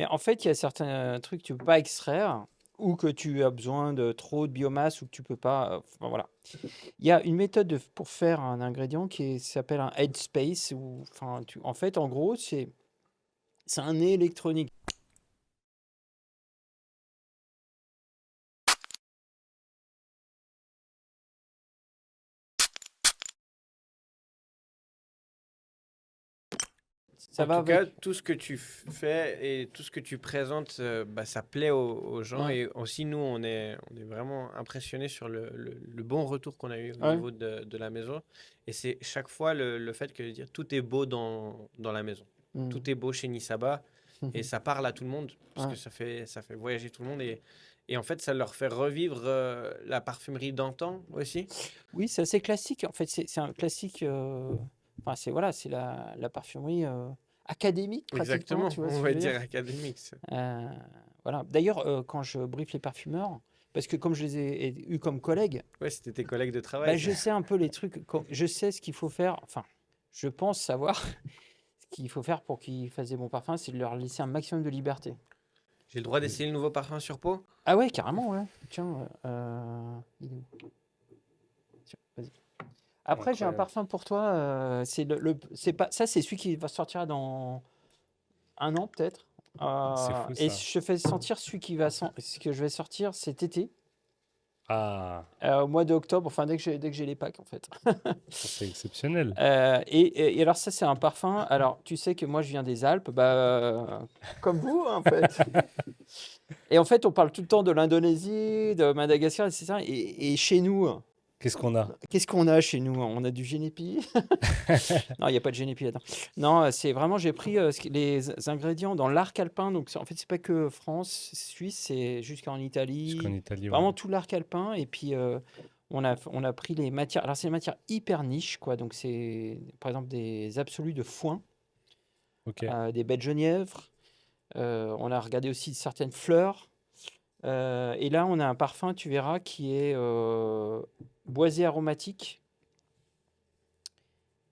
Mais en fait, il y a certains trucs que tu peux pas extraire ou que tu as besoin de trop de biomasse ou que tu peux pas. Enfin, voilà. Il y a une méthode pour faire un ingrédient s'appelle un headspace. Enfin, en fait, en gros, c'est un nez électronique. Ça En va tout cas, avec. tout ce que tu fais et tout ce que tu présentes, bah, ça plaît aux gens. Ouais. Et aussi, nous, on est vraiment impressionnés sur le bon retour qu'on a eu au Ouais. niveau de la maison. Et c'est chaque fois le fait que dire, tout est beau dans la maison. Hmm. Tout est beau chez Nisaba. Et ça parle à tout le monde, parce que Ouais. ça fait voyager tout le monde. Et en fait, ça leur fait revivre la parfumerie d'antan aussi. Oui, c'est assez classique. En fait, c'est un classique. Enfin, c'est la parfumerie académique pratiquement. Exactement, Tu vois ce on que je va veux dire dire? académique. Euh, voilà. D'ailleurs, quand je briefe les parfumeurs, parce que comme je les ai eus comme collègues, Ouais, c'était tes collègues de bah, travail. je sais un peu les trucs. Je sais ce qu'il faut faire. Enfin, je pense savoir ce qu'il faut faire pour qu'ils fassent des bons parfums, c'est de leur laisser un maximum de liberté. J'ai le droit d'essayer le nouveau parfum sur peau? Ah ouais, carrément, ouais. Tiens, il est où? Tiens, vas-y. Après, j'ai un Incroyable. parfum pour toi. C'est c'est pas ça, c'est celui qui va sortir dans un an peut-être. C'est fou Et ça. je te fais sentir celui ce que je vais sortir cet été, Ah, au mois d'octobre. Enfin, dès que j'ai les packs en fait. ça c'est exceptionnel. Et alors ça, c'est un parfum. Alors, tu sais que moi, je viens des Alpes, bah, comme vous, en fait. Et en fait, on parle tout le temps de l'Indonésie, de Madagascar, etc. Et chez nous, Qu'est-ce qu'on a? qu'est-ce qu'on a chez nous? On a du génépi. Non, il n'y a pas de génépi là-dedans. Non, c'est vraiment, j'ai pris les ingrédients dans l'arc alpin. Donc, en fait, c'est pas que France, Suisse, c'est jusqu'en Jusqu'en Italie. Italie, ouais. Vraiment tout l'arc alpin. Et puis, on a pris les matières. Alors, c'est des matières hyper niches, quoi. Donc, c'est par exemple des absolus de foin, Ok. des baies de genièvre. On a regardé aussi certaines fleurs. Et là, on a un parfum, tu verras, qui est boisé aromatique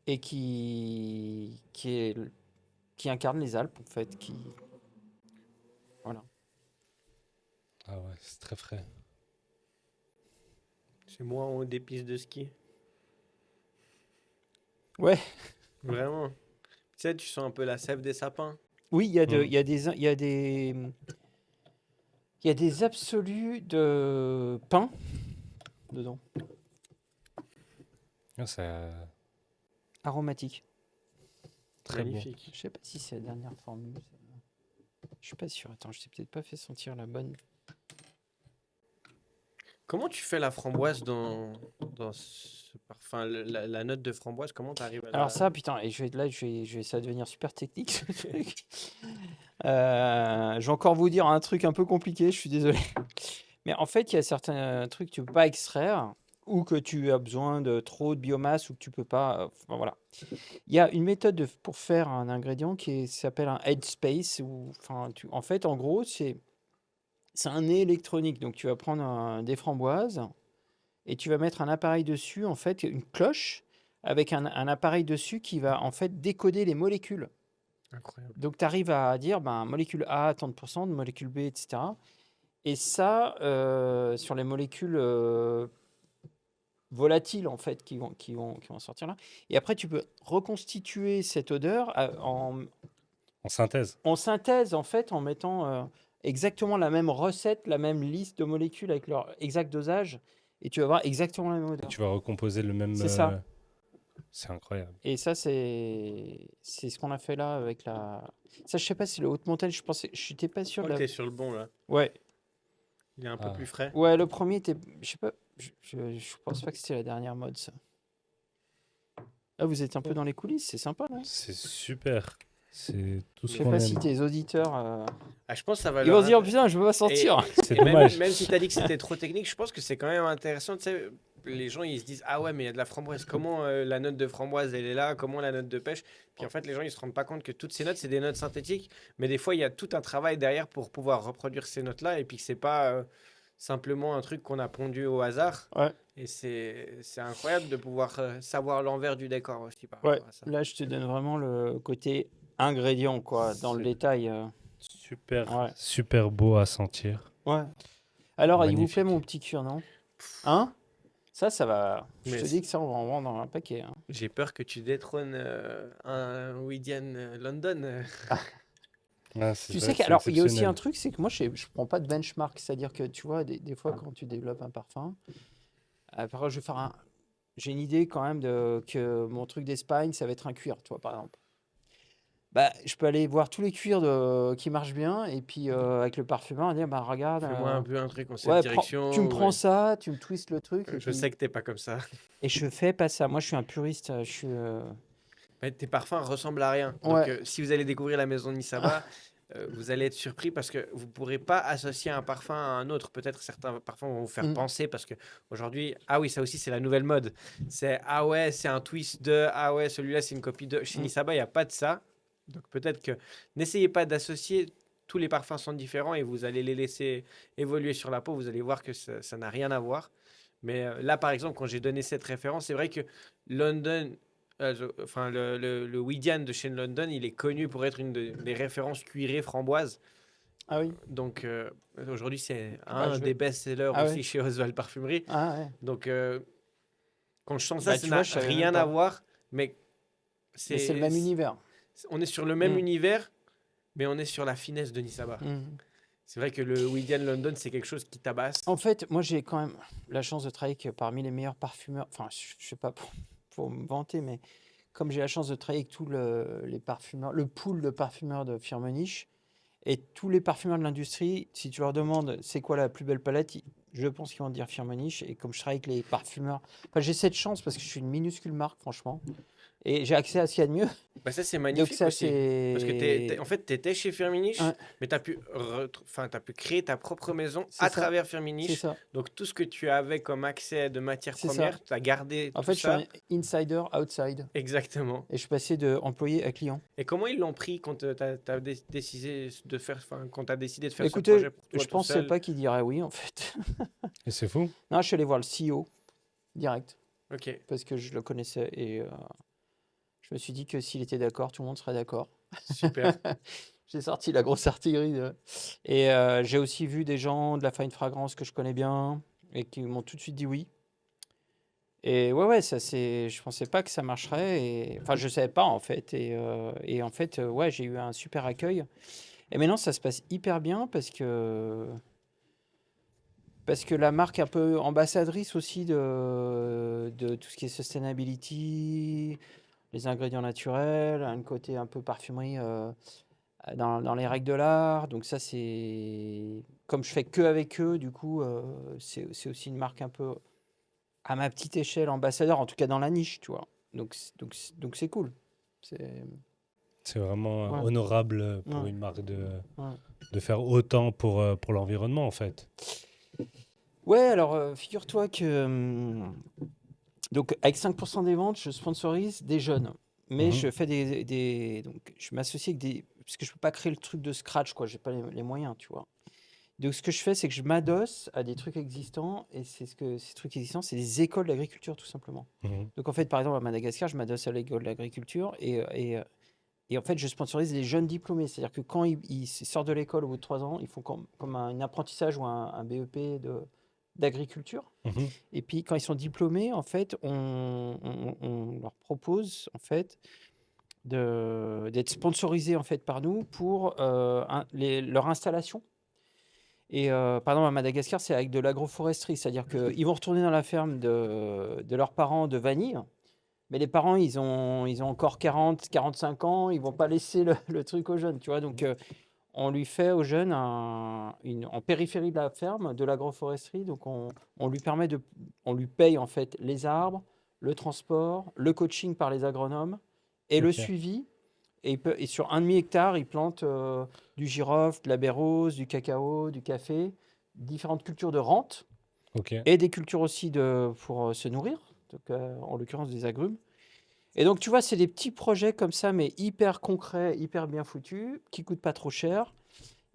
et qui incarne les Alpes, en fait. Voilà. Ah ouais, c'est très frais. C'est moi en haut des pistes de ski. Ouais, Vraiment. Tu sais, tu sens un peu la sève des sapins. oui, il y a, de, Hmm. il y a des, il y a des, il y a des absolus de pain dedans, Ah, ça... aromatiques. Très bon. Magnifique. Je sais pas si c'est la dernière formule. Je suis pas sûr. Attends, je t'ai peut-être pas fait sentir la bonne. Comment tu fais la framboise dans ce parfum? La note de framboise, comment tu arrives à Alors la... ça, putain, et ça va devenir super technique, ce truc. Je vais encore vous dire un truc un peu compliqué, je suis désolé. Mais en fait, il y a certains trucs que tu peux pas extraire ou que tu as besoin de trop de biomasse ou que tu peux pas. Enfin, voilà. Il y a une méthode pour faire un ingrédient s'appelle un headspace. Enfin, en fait, en gros, c'est un nez électronique. Donc, tu vas prendre des framboises et tu vas mettre un appareil dessus, en fait, une cloche avec un appareil dessus qui va en fait décoder les molécules. Incroyable. Donc, tu arrives à dire, ben, molécule A, tant de pourcents, de molécule B, etc. Et ça, sur les molécules volatiles, en fait, qui vont sortir là. Et après, tu peux reconstituer cette odeur En synthèse. en synthèse, en fait, en mettant exactement la même recette, la même liste de molécules avec leur exact dosage. Et tu vas avoir exactement la même Et odeur. tu vas recomposer le même... C'est ça. C'est incroyable. Et ça, c'est ce qu'on a fait là avec la. Ça, je sais pas si le haute montagne, je n'étais pas Je sûr crois de que la. t'es sur le bon, là. Ouais, Il est un peu Ah, plus frais. ouais, le premier était. Je sais pas, je pense pas que c'était la dernière mode, ça. Ah, vous êtes un peu oh, dans les coulisses, c'est sympa, non? c'est super. C'est tout Je ce sais qu'on pas si aime. tes auditeurs. Ah, je pense que ça va Ils vont leur se dire, intéresser. putain, je veux pas sentir. C'est Et même, dommage. même si tu as dit que c'était trop technique, je pense que c'est quand même intéressant. Tu sais, les gens ils se disent ah ouais, mais il y a de la framboise. Comment la note de framboise elle est là? Comment la note de pêche? Puis en fait, les gens ils se rendent pas compte que toutes ces notes c'est des notes synthétiques, mais des fois il y a tout un travail derrière pour pouvoir reproduire ces notes-là et puis que c'est pas simplement un truc qu'on a pondu au hasard. Ouais, Et c'est incroyable de pouvoir savoir l'envers du décor aussi par ouais. rapport à ça. Là, je te donne vraiment le côté ingrédient, quoi, dans le C'est détail. super, Ouais. super beau à sentir. Ouais. Alors, il vous plaît Magnifique. mon petit cuir, non? Hein? Ça va. Je Mais te dis que ça, on va en vendre un paquet. Hein. j'ai peur que tu détrônes un Widian London. Ah, c'est Tu vrai sais que c'est alors, il y a aussi un exceptionnel. truc, c'est que moi, je prends pas de benchmark. C'est-à-dire que, tu vois, des fois, quand tu développes un parfum, par exemple, j'ai une idée quand même que mon truc d'Espagne, ça va être un cuir, tu vois, par exemple. Bah, je peux aller voir tous les cuirs qui marchent bien, et puis avec le parfumeur, dire, bah, regarde, Fais-moi un peu un truc en cette ouais, tu me direction. prends Ouais. ça, tu me twistes le truc, et Je sais puis, que t'es pas comme ça. et je fais pas ça. Moi, je suis un puriste, je suis, Mais tes parfums ressemblent à rien. Donc, ouais. si vous allez découvrir la maison de Nisaba, vous allez être surpris parce que vous ne pourrez pas associer un parfum à un autre. Peut-être certains parfums vont vous faire Mm. penser parce que aujourd'hui, ah oui, ça aussi, c'est la nouvelle mode. C'est ah ouais, c'est un twist de ah ouais, celui-là, c'est une copie de. Chez Mm. Nisaba, il n'y a pas de ça. Donc, peut-être que n'essayez pas d'associer. Tous les parfums sont différents et vous allez les laisser évoluer sur la peau. Vous allez voir que ça n'a rien à voir. Mais là, par exemple, quand j'ai donné cette référence, c'est vrai que London, enfin, le Widian de chez London, il est connu pour être une des références cuirées framboises. Ah oui. Donc, aujourd'hui, c'est Bah, un des best-sellers Ah aussi ouais. chez Oswald Parfumerie. Ah ouais. Donc, quand je sens ça, Bah, ça tu n'a vois, je savais même rien à pas. voir, mais Mais c'est le même univers. on est sur le même Mm. univers, mais on est sur la finesse de Nisaba. Mm. C'est vrai que le Widian London, c'est quelque chose qui tabasse. En fait, moi, j'ai quand même la chance de travailler avec parmi les meilleurs parfumeurs. Enfin, je sais pas pour me vanter, mais comme j'ai la chance de travailler avec tous les parfumeurs, le pool de parfumeurs de Firmenich et tous les parfumeurs de l'industrie, si tu leur demandes c'est quoi la plus belle palette, je pense qu'ils vont te dire Firmenich. Et comme je travaille avec les parfumeurs, enfin, j'ai cette chance parce que je suis une minuscule marque, franchement, et j'ai accès à ce qu'il y a de mieux. Bah ça, c'est Donc magnifique ça, aussi. Parce que en c'est fait, tu étais chez Firmenich, ouais, mais tu as pu, t'as pu créer ta propre maison c'est à ça, travers c'est Firmenich. ça, Donc, tout ce que tu avais comme accès de matières c'est ça. premières, tu as gardé En tout fait, je suis un ça. insider outside Exactement. et je suis passé de employé à client. Et comment ils l'ont pris quand tu as décidé de faire, quand t'as décidé de faire ce Écoutez, projet pour toi je tout pensais seul? pas qu'il dirait oui, en fait. Et c'est fou. Non, je suis allé voir le CEO direct Ok, parce que je le connaissais et je me suis dit que s'il était d'accord, tout le monde serait d'accord. super. J'ai sorti la grosse artillerie. Et j'ai aussi vu des gens de la fine fragrance que je connais bien et qui m'ont tout de suite dit oui. Et ouais, ça c'est. Je pensais pas que ça marcherait. Et... Enfin, je savais pas en fait. Et en fait, ouais, j'ai eu un super accueil. Et maintenant, ça se passe hyper bien parce que la marque est un peu ambassadrice aussi de tout ce qui est sustainability, les ingrédients naturels, un côté un peu parfumerie dans les règles de l'art. Donc ça, c'est... Comme je fais que avec eux, du coup, c'est aussi une marque un peu à ma petite échelle ambassadeur, en tout cas dans la niche, tu vois. Donc c'est cool. C'est... C'est vraiment Ouais, honorable pour ouais, une marque ouais. de faire autant pour l'environnement, en fait. Ouais, alors figure-toi que... donc avec 5% des ventes, je sponsorise des jeunes. Mais Mhm. je fais donc je m'associe avec des... Parce que je peux pas créer le truc de scratch, quoi. J'ai pas les moyens, tu vois. Donc ce que je fais, c'est que je m'adosse à des trucs existants. Et ces trucs existants, c'est des écoles d'agriculture, tout simplement. Mhm. Donc en fait, par exemple, à Madagascar, je m'adosse à l'école d'agriculture. Et en fait, je sponsorise les jeunes diplômés. C'est-à-dire que quand ils sortent de l'école au bout de 3 ans, ils font comme un apprentissage ou un BEP d'agriculture. Mhm. Et puis, quand ils sont diplômés, en fait, on leur propose, en fait, d'être sponsorisés, en fait, par nous pour leur installation. Et par exemple, à Madagascar, c'est avec de l'agroforesterie. C'est-à-dire qu'ils vont retourner dans la ferme de leurs parents de vanille. Mais les parents, ils ont encore 40, 45 ans. Ils vont pas laisser le truc aux jeunes, tu vois. Donc, on lui fait aux jeunes en périphérie de la ferme de l'agroforesterie. Donc on lui permet on lui paye en fait les arbres, le transport, le coaching par les agronomes et le Ok. suivi. Et sur un demi-hectare, il plante du girofle, de la baie rose, du cacao, du café, différentes cultures de rente Ok. et des cultures aussi pour se nourrir, donc, en l'occurrence des agrumes. Et donc, tu vois, c'est des petits projets comme ça, mais hyper concrets, hyper bien foutus, qui coûtent pas trop cher.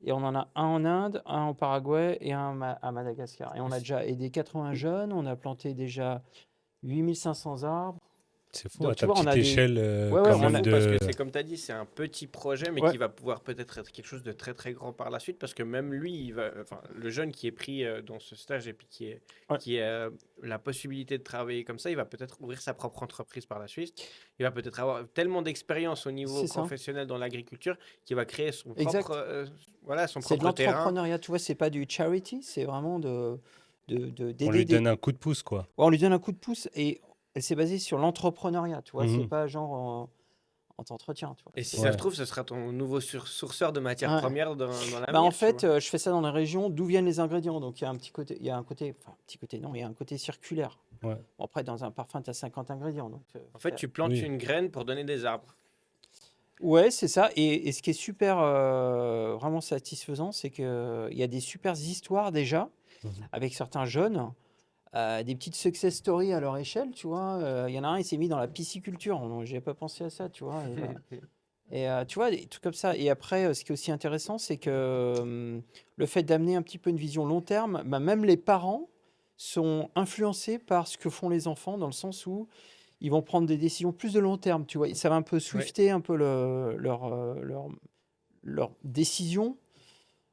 Et on en a un en Inde, un au Paraguay et un à Madagascar. Et on a déjà aidé 80 jeunes, on a planté déjà 8500 arbres. C'est fou, Donc, à tu ta vois, on petite a des. échelle, Ouais, ouais, quand on même a. Parce que de. c'est comme tu as dit, c'est un petit projet, mais Ouais, qui va pouvoir peut-être être quelque chose de très très grand par la suite, parce que même lui, enfin, le jeune qui est pris dans ce stage et puis ouais, qui a la possibilité de travailler comme ça, il va peut-être ouvrir sa propre entreprise par la suite. Il va peut-être avoir tellement d'expérience au niveau c'est ça. professionnel dans l'agriculture qu'il va créer son propre, Exact. voilà, son C'est de propre terrain. l'entrepreneuriat, tu vois, c'est pas du charity, c'est vraiment On d'aider lui des. donne un coup de pouce, quoi. Ouais, on lui donne un coup de pouce et c'est basé sur l'entrepreneuriat, tu vois, c'est Mhm. pas genre on t'entretient, tu vois. Et si ça se Ouais, trouve, ce sera ton nouveau sourceur de matières Ouais. premières dans Bah en l'avenir, tu vois. fait, je fais ça dans les régions d'où viennent les ingrédients, donc il y a un petit côté, il y a un côté, enfin un petit côté non, il y a un côté circulaire. ouais, Bon, après, dans un parfum, tu as 50 ingrédients, donc En fait, tu plantes oui. une graine pour donner des arbres. ouais, c'est ça. Et ce qui est super, vraiment satisfaisant, c'est qu'il y a des super histoires déjà Mhm. avec certains jeunes. Des petites success stories à leur échelle, tu vois. Il y en a un, il s'est mis dans la pisciculture. J'ai pas pensé à ça, tu vois. Tu vois, des trucs comme ça. Et après, ce qui est aussi intéressant, c'est que le fait d'amener un petit peu une vision long terme, bah, même les parents sont influencés par ce que font les enfants, dans le sens où ils vont prendre des décisions plus de long terme, tu vois. Ça va un peu Ouais. swifter un peu leur décision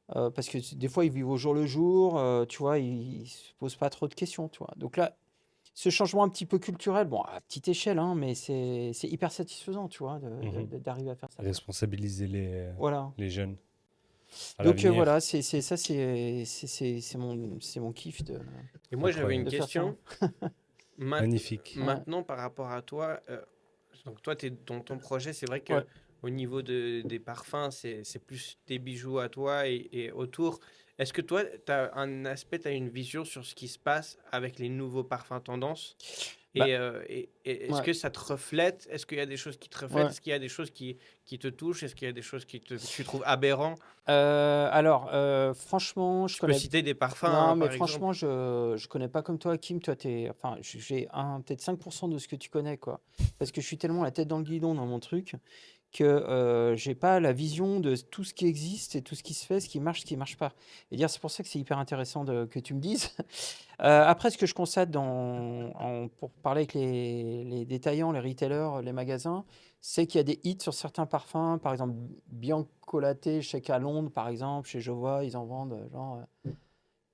parce que des fois, ils vivent au jour le jour, tu vois, ils ne se posent pas trop de questions, tu vois. Donc là, ce changement un petit peu culturel, bon, à petite échelle, hein, mais c'est hyper satisfaisant, tu vois, Mhm. d'arriver à faire ça, quoi. Responsabiliser Voilà. les jeunes à Donc l'avenir. voilà, c'est ça, c'est mon kiff Et moi, j'avais une Incroyable. de faire ça. question. Ma- Magnifique. Ouais, Maintenant, par rapport à toi, donc toi, dans ton projet, c'est vrai ouais, que au niveau des parfums, c'est plus des bijoux à toi et autour. Est-ce que toi, tu as un aspect, tu as une vision sur ce qui se passe avec les nouveaux parfums tendances? bah, Et est-ce ouais, que ça te reflète? Est-ce qu'il y a des choses qui te reflètent? ouais. Est-ce qu'il y a des choses qui te touchent? Est-ce qu'il y a des choses que tu trouves aberrants? Alors, franchement, je Tu peux connais. citer des parfums, Non, hein, mais par exemple. franchement, je connais pas comme toi, Kim. Toi, enfin, j'ai peut-être 5% de ce que tu connais, quoi. Parce que je suis tellement la tête dans le guidon dans mon truc que j'ai pas la vision de tout ce qui existe et tout ce qui se fait, ce qui marche pas. Et dire, c'est pour ça que c'est hyper intéressant que tu me dises. Après, ce que je constate pour parler avec les détaillants, les retailers, les magasins, c'est qu'il y a des hits sur certains parfums. Par exemple, Bianco Latte, je sais qu'à Londres, par exemple, chez Jovois, ils en vendent genre,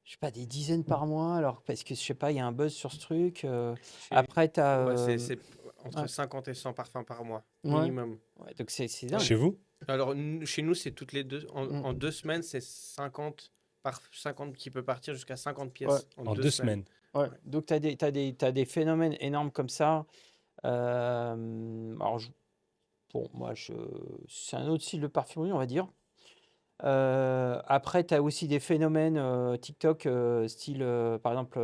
je sais pas, des dizaines par mois. Alors, parce que je sais pas, il y a un buzz sur ce truc. Chez- Après, tu as. Ouais, c'est entre 50 et 100 parfums par mois, Ouais, minimum. ouais, donc c'est Ouais. dingue. Chez vous? Alors, chez nous, c'est toutes les deux. Mm. En 2 semaines, c'est 50 qui peut partir jusqu'à 50 Ouais, pièces en En deux deux semaines. semaines. ouais. Ouais. Donc, t'as des phénomènes énormes comme ça. Alors, bon, moi, c'est un autre style de parfumerie, on va dire. Après, tu as aussi des phénomènes TikTok, style, par exemple,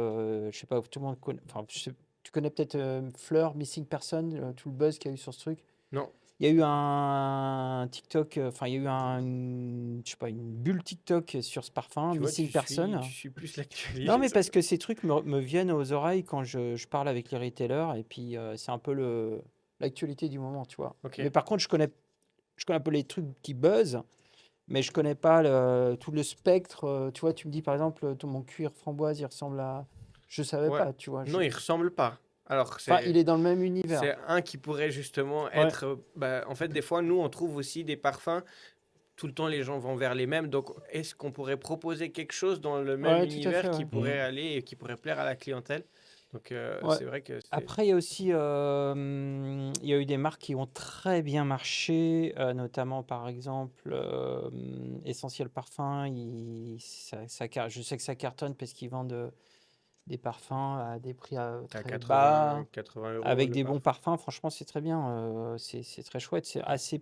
je sais pas, tout le monde connaît, enfin, tu connais peut-être Fleur, Missing Person, tout le buzz qu'il y a eu sur ce truc. Non, Il y a eu un TikTok, enfin, il y a eu je sais pas, une bulle TikTok sur ce parfum, tu vois, Missing tu Person. suis plus Non, l'actualité. mais parce que ces trucs me viennent aux oreilles quand je parle avec les retailers, et puis c'est un peu l'actualité du moment, tu vois. Ok. Mais par contre, je connais un peu les trucs qui buzzent. Mais je connais pas tout le spectre. Tu vois, tu me dis par exemple, mon cuir framboise, il ressemble à. Je savais Ouais. pas, tu vois. Non, il ressemble pas. Alors, Enfin, il est dans le même univers. c'est un qui pourrait justement Ouais, être. Bah, en fait, des fois, nous, on trouve aussi des parfums. Tout le temps, les gens vont vers les mêmes. Donc, est-ce qu'on pourrait proposer quelque chose dans le même ouais, tout à fait, univers qui ouais. pourrait Mhm. aller et qui pourrait plaire à la clientèle? Donc, Ouais. c'est vrai que c'est. Après, il y a aussi, il y a eu des marques qui ont très bien marché, notamment par exemple Essentiel Parfum. Je sais que ça cartonne parce qu'ils vendent des parfums à des prix À très bas, 80 euros avec le des bons parfum. parfums. Franchement, c'est très bien. C'est très chouette. C'est assez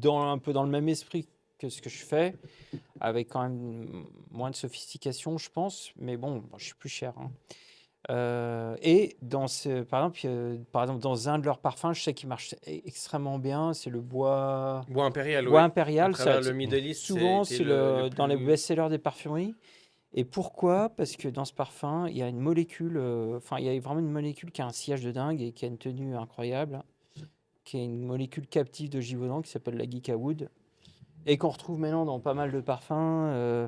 un peu dans le même esprit que ce que je fais, avec quand même moins de sophistication, je pense. Mais bon, je suis plus cher, hein. Et par exemple, dans un de leurs parfums, je sais qu'il marche extrêmement bien. C'est le Bois impérial, bois ouais. À impérial. travers le Mhm. Middle East, Souvent, c'était c'est le dans les plus. best-sellers des parfumeries. Et pourquoi? Parce que dans ce parfum, il y a une molécule, enfin, il y a vraiment une molécule qui a un sillage de dingue et qui a une tenue incroyable, qui est une molécule captive de Givaudan qui s'appelle la Geeka Wood et qu'on retrouve maintenant dans pas mal de parfums.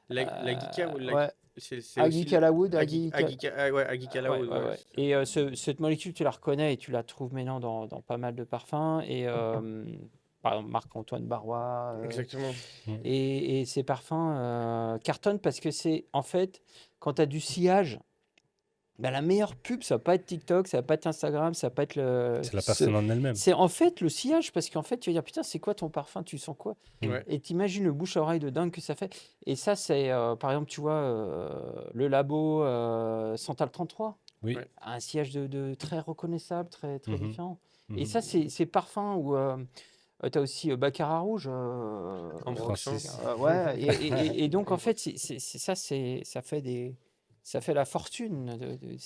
La Geeka ou Ouais. c'est Agui aussi Calawood, Agui Calawood, Ouais, ouais. ouais. Et cette molécule, tu la reconnais et tu la trouves maintenant dans pas mal de parfums. Et par exemple, Marc-Antoine Barrois. Exactement. Et ces parfums cartonnent parce que c'est, en fait, quand tu as du sillage, bah, la meilleure pub, ça va pas être TikTok, ça va pas être Instagram, ça va pas être C'est la personne en elle-même. c'est en fait le sillage, parce qu'en fait, tu vas dire, putain, c'est quoi ton parfum? Tu sens quoi? Ouais. Et t'imagines le bouche à oreille de dingue que ça fait. Et ça, c'est, par exemple, tu vois, le labo Santal 33 Oui. Ouais. a un sillage de très reconnaissable, très, très Mhm. différent. Mhm. Et ça, c'est ces parfums où tu as aussi Baccarat Rouge. Francis. Ouais, et donc, en fait, ça fait la fortune de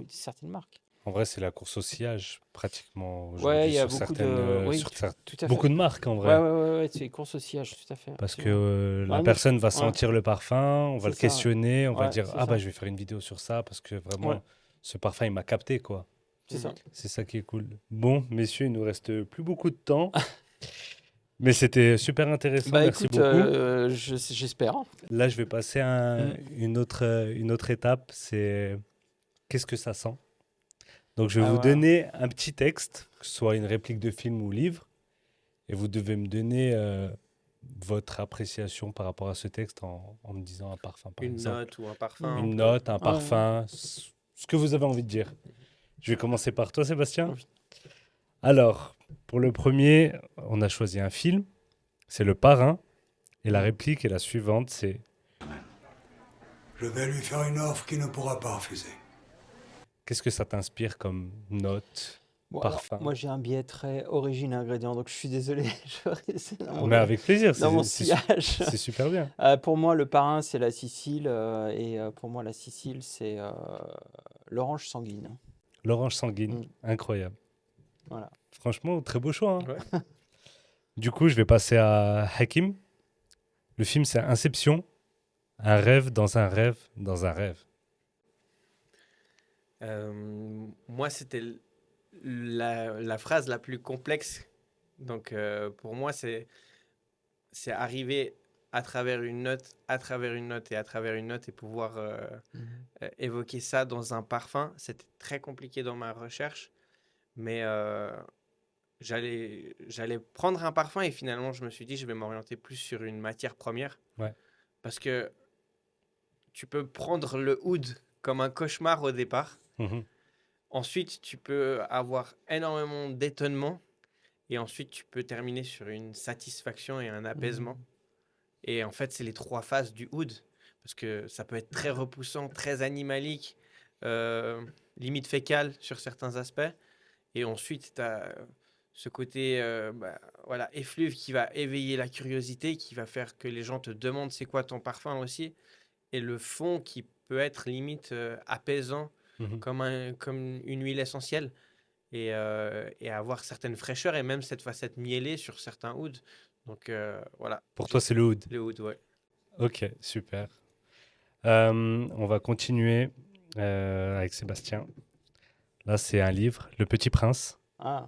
certaines marques. En vrai, c'est la course au sillage, pratiquement, Ouais, il aujourd'hui, y a sur beaucoup certaines, de. Oui, tout à fait. beaucoup de marques, en Ouais, vrai. ouais, ouais, ouais, c'est course au sillage, tout à fait. Parce que absolument. la Ouais, moi, personne va ouais, sentir le parfum, on va c'est le ça. questionner, on va Ouais, dire, c'est ah bah ça. je vais faire une vidéo sur ça, parce que Ouais, vraiment, ce parfum, il m'a capté, quoi. c'est ça. C'est ça qui est cool. Bon, messieurs, il nous reste plus beaucoup de temps, mais c'était super intéressant, Bah merci écoute, beaucoup. j'espère. Là, je vais passer à Mm. une autre étape, c'est qu'est-ce que ça sent? Donc, je vais Ah vous ouais. donner un petit texte, que ce soit une réplique de film ou livre, et vous devez me donner votre appréciation par rapport à ce texte en me disant un parfum, par Une exemple. note ou un parfum. Une on peut- note, un Ouais. parfum, ce que vous avez envie de dire. Je vais commencer par toi, Sébastien. Oui. Alors, pour le premier, on a choisi un film, c'est Le Parrain, et la réplique est la suivante, c'est Je vais lui faire une offre qu'il ne pourra pas refuser. qu'est-ce que ça t'inspire comme note, Bon, alors, parfum? moi j'ai un biais très origine ingrédient, donc je suis désolé, je vais rester Mais avec plaisir, dans mon c'est sillage. c'est super bien. Pour moi, le parrain, c'est la Sicile, et pour moi, la Sicile, c'est l'orange sanguine. L'orange sanguine, Mm. incroyable. Voilà. Franchement, très beau choix, hein. Ouais. Du coup, je vais passer à Hakim. Le film, c'est Inception. Un rêve dans un rêve dans un rêve. Moi, c'était la phrase la plus complexe. Donc, pour moi, c'est arriver à travers une note, à travers une note et à travers une note et pouvoir évoquer ça dans un parfum. C'était très compliqué dans ma recherche, mais j'allais prendre un parfum et finalement, je me suis dit, je vais m'orienter plus sur une matière première. Ouais. Parce que tu peux prendre le oud comme un cauchemar au départ. Mhm. Ensuite, tu peux avoir énormément d'étonnement. Et ensuite, tu peux terminer sur une satisfaction et un apaisement. Et en fait, c'est les trois phases du oud. Parce que ça peut être très repoussant, très animalique, limite fécal sur certains aspects. Et ensuite, tu as ce côté voilà, effluve qui va éveiller la curiosité, qui va faire que les gens te demandent c'est quoi ton parfum aussi. Et le fond qui peut être limite apaisant, Mhm. comme une huile essentielle. Et avoir certaines fraîcheurs et même cette facette mielée sur certains ouds. Donc voilà. Pour toi, c'est le oud. Le oud, ouais. Ok, super. On va continuer avec Sébastien. Là, c'est un livre, Le Petit Prince. Ah,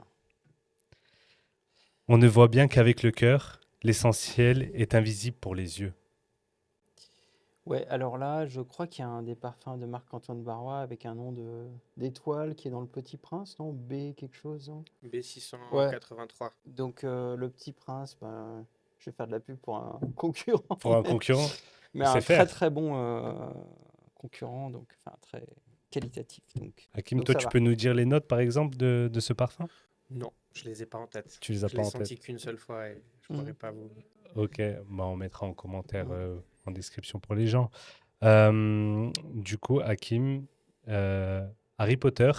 On ne voit bien qu'avec le cœur, l'essentiel est invisible pour les yeux. ouais, alors là, je crois qu'il y a un des parfums de Marc-Antoine Barrois avec un nom d'étoile qui est dans Le Petit Prince, non? B quelque chose, non? B683. Donc, Le Petit Prince, ben, je vais faire de la pub pour un concurrent, Pour un concurrent, mais c'est un faire. très très bon concurrent, donc enfin très qualitatif. Hakim, Donc toi, ça tu va. peux nous dire les notes, par exemple, de ce parfum? Non, je les ai pas en tête. Tu les as Je pas l'ai en tête. senti qu'une seule fois et je Mhm. pourrais pas vous. Ok, bah on mettra en commentaire, Mhm. en description pour les gens. Du coup, Hakim, Harry Potter,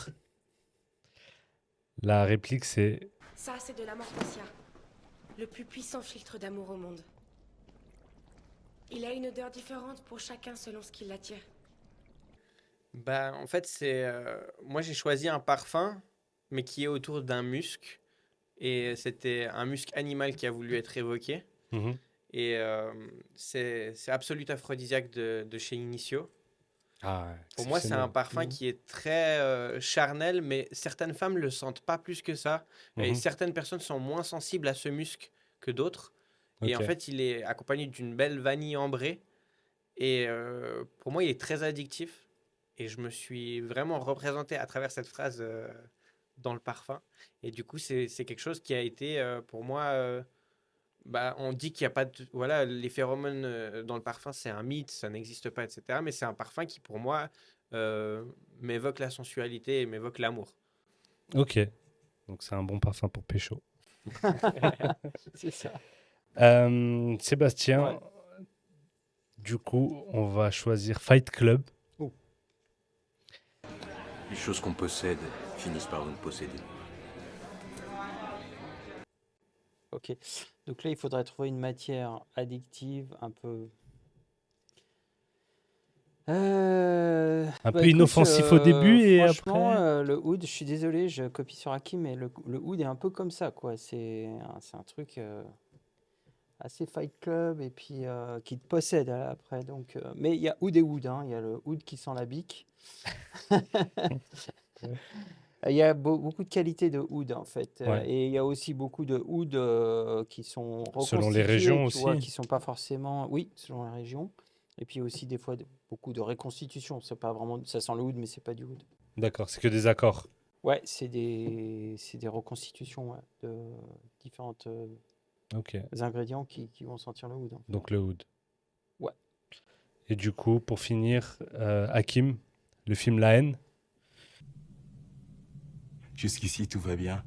la réplique c'est Ça, c'est de la Mortesia, le plus puissant filtre d'amour au monde. Il a une odeur différente pour chacun selon ce qui l'attire. Bah, en fait, moi, j'ai choisi un parfum, mais qui est autour d'un musc. Et c'était un musc animal qui a voulu être évoqué. Mhm. Et c'est Absolute Aphrodisiaque de chez Initio. Ah, Pour moi, c'est un exceptionnel. parfum Mhm. qui est très charnel, mais certaines femmes le sentent pas plus que ça. Et Mhm. certaines personnes sont moins sensibles à ce musc que d'autres. Et en Ok. fait, il est accompagné d'une belle vanille ambrée. Et pour moi, il est très addictif. Et je me suis vraiment représenté à travers cette phrase dans le parfum. Et du coup, c'est quelque chose qui a été pour moi. On dit qu'il n'y a pas de. Voilà, les phéromones dans le parfum, c'est un mythe, ça n'existe pas, etc. Mais c'est un parfum qui, pour moi, m'évoque la sensualité et m'évoque l'amour. Ok. Donc, c'est un bon parfum pour pécho. C'est ça. Sébastien, Ouais. du coup, on va choisir Fight Club. Les choses qu'on possède finissent par nous posséder. Ok. Donc là, il faudrait trouver une matière addictive un peu. Un peu Écoute, inoffensif au début et franchement, après. le oud, je suis désolé, je copie sur Hakim, mais le oud est un peu comme ça, quoi. C'est un truc assez Fight Club et puis qui te possède après. Donc, mais il y a oud et oud, hein. Il y a le oud qui sent la bique. Il y a beaucoup de qualités de oud en fait, Ouais. et il y a aussi beaucoup de oud qui sont Selon les reconstitués, régions tu vois, aussi. qui sont pas forcément, oui, selon la région. Et puis aussi des fois beaucoup de reconstitution. C'est pas vraiment, ça sent le oud, mais c'est pas du oud. D'accord, c'est que des accords. Ouais, c'est des reconstitutions ouais, de différents Ok. ingrédients qui vont sentir le oud, en fait. Donc le oud. Ouais. Et du coup, pour finir, Hakim, le film La haine. Jusqu'ici, tout va bien.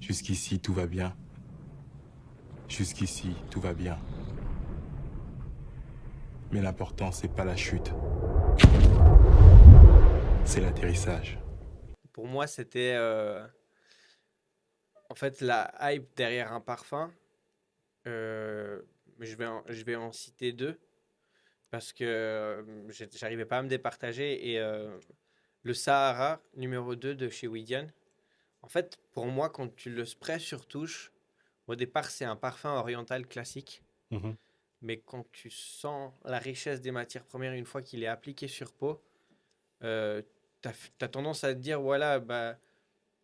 Jusqu'ici, tout va bien. Jusqu'ici, tout va bien. Mais l'important, c'est pas la chute. C'est l'atterrissage. Pour moi, c'était en fait la hype derrière un parfum. Mais je vais en citer deux parce que j'arrivais pas à me départager. Et le Sahara numéro 2 de chez Widian. En fait, pour moi, quand tu le sprays sur touche, au départ, c'est un parfum oriental classique. Mhm. Mais quand tu sens la richesse des matières premières une fois qu'il est appliqué sur peau, t'as tendance à te dire voilà, bah,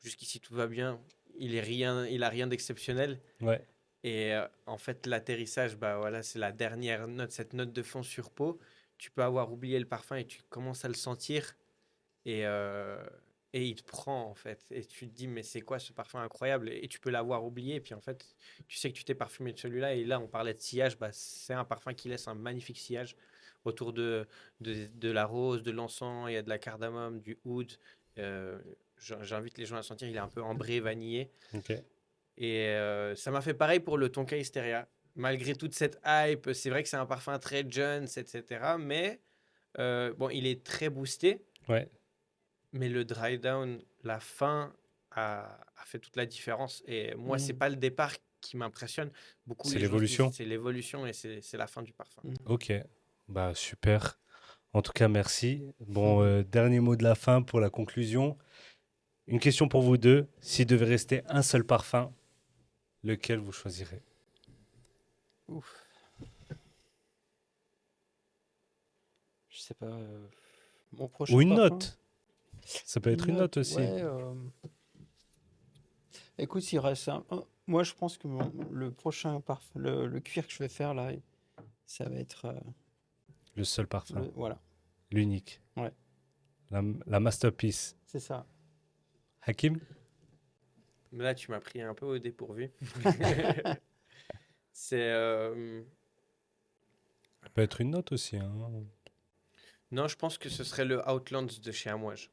jusqu'ici tout va bien, il a rien d'exceptionnel. Ouais. Et en fait, l'atterrissage, bah voilà, c'est la dernière note, cette note de fond sur peau. Tu peux avoir oublié le parfum et tu commences à le sentir et, euh, et il te prend en fait. Et tu te dis, mais c'est quoi ce parfum incroyable? Et tu peux l'avoir oublié. Et puis en fait, tu sais que tu t'es parfumé de celui-là. Et là, on parlait de sillage, bah, c'est un parfum qui laisse un magnifique sillage autour de la rose, de l'encens. Il y a de la cardamome, du oud. Euh, J'invite les gens à sentir, il est un peu ambré, vanillé. Ok. Et ça m'a fait pareil pour le Tonka Hysteria. Malgré toute cette hype, c'est vrai que c'est un parfum très Jones, etc. Mais bon, il est très boosté. Ouais. Mais le dry down, la fin a fait toute la différence. Et moi, c'est Mm. pas le départ qui m'impressionne. Beaucoup C'est les gens se disent l'évolution. c'est l'évolution et c'est la fin du parfum. Ok. Bah super. En tout cas, merci. Bon, dernier mot de la fin pour la conclusion. Une question pour vous deux. S'il devait rester un seul parfum, lequel vous choisirez? Ouf. Je sais pas. Mon prochain Ou une parfum. note. Ça peut être une note aussi. Ouais, écoute, s'il reste moi, je pense que le prochain parfum, le cuir que je vais faire là, ça va être Le seul parfum. voilà, L'unique. Ouais. La masterpiece. c'est ça. Hakim? Mais là, tu m'as pris un peu au dépourvu. C'est. Ça peut être une note aussi. Hein. Non, je pense que ce serait le Outlands de chez Amouage.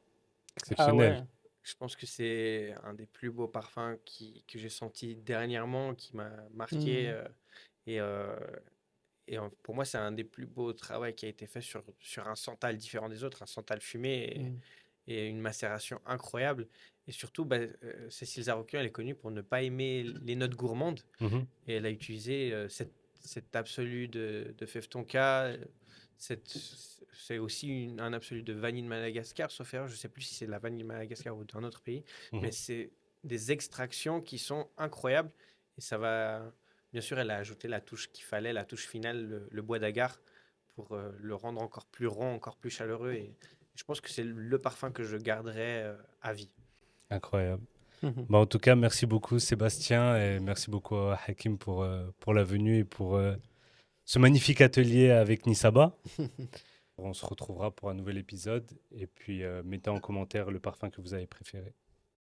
Exceptionnel. ouais. Je pense que c'est un des plus beaux parfums que j'ai senti dernièrement, qui m'a marqué. Et, euh, pour moi, c'est un des plus beaux travaux qui a été fait sur un santal différent des autres, un santal fumé et une macération incroyable. Et surtout, bah, Cécile Zarokian, elle est connue pour ne pas aimer les notes gourmandes. Mhm. Et elle a utilisé cet absolu de Fève Tonka. C'est aussi un absolu de vanille de Madagascar, sauf erreur, je ne sais plus si c'est de la vanille de Madagascar ou d'un autre pays, Mhm. mais c'est des extractions qui sont incroyables. Et ça va. Bien sûr, elle a ajouté la touche qu'il fallait, la touche finale, le bois d'agar, pour le rendre encore plus rond, encore plus chaleureux. Et je pense que c'est le parfum que je garderai à vie. Incroyable. Bah, en tout cas, merci beaucoup Sébastien et merci beaucoup à Hakim pour la venue et pour ce magnifique atelier avec Nisaba. On se retrouvera pour un nouvel épisode. Et puis, mettez en commentaire le parfum que vous avez préféré.